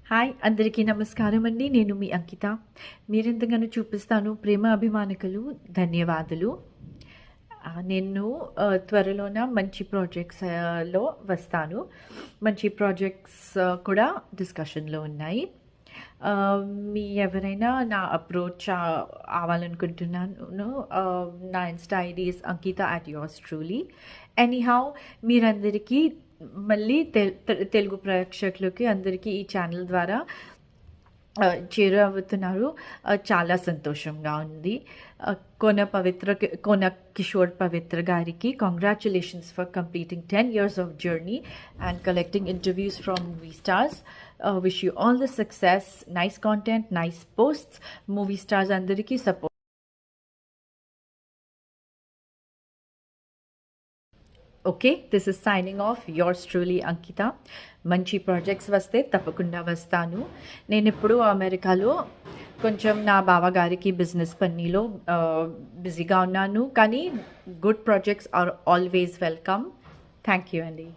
Hi అందరికీ నమస్కారం అండి. నేను మీ అంకిత. మీరెంతగానో చూపిస్తాను ప్రేమ అభిమానికులు ధన్యవాదాలు. నేను త్వరలోన మంచి ప్రాజెక్ట్స్లో వస్తాను. మంచి ప్రాజెక్ట్స్ కూడా డిస్కషన్లో ఉన్నాయి. మీ ఎవరైనా నా అప్రోచ్ అవ్వాలనుకుంటున్నాను. నా Insta ID is Ankita at yours truly. Anyhow మీరందరికీ మళ్ళీ తెలుగు ప్రేక్షకులకి అందరికీ ఈ ఛానల్ ద్వారా చేరువవుతున్నారు. చాలా సంతోషంగా ఉంది. కోన కిషోర్ పవిత్ర గారికి congratulations for completing 10 years of journey and collecting interviews from movie stars. Wish you all the success, nice content, nice posts. Movie stars అందరికీ support. Okay, this is signing off yours truly Ankita. మంచి projects వస్తే తప్పకుండా వస్తాను. నేను ఇప్పుడు అమెరికాలో కొంచెం నా బావగారికి బిజినెస్ పనిలో బిజీగా ఉన్నాను, కానీ good projects are always welcome. Thank you అండి.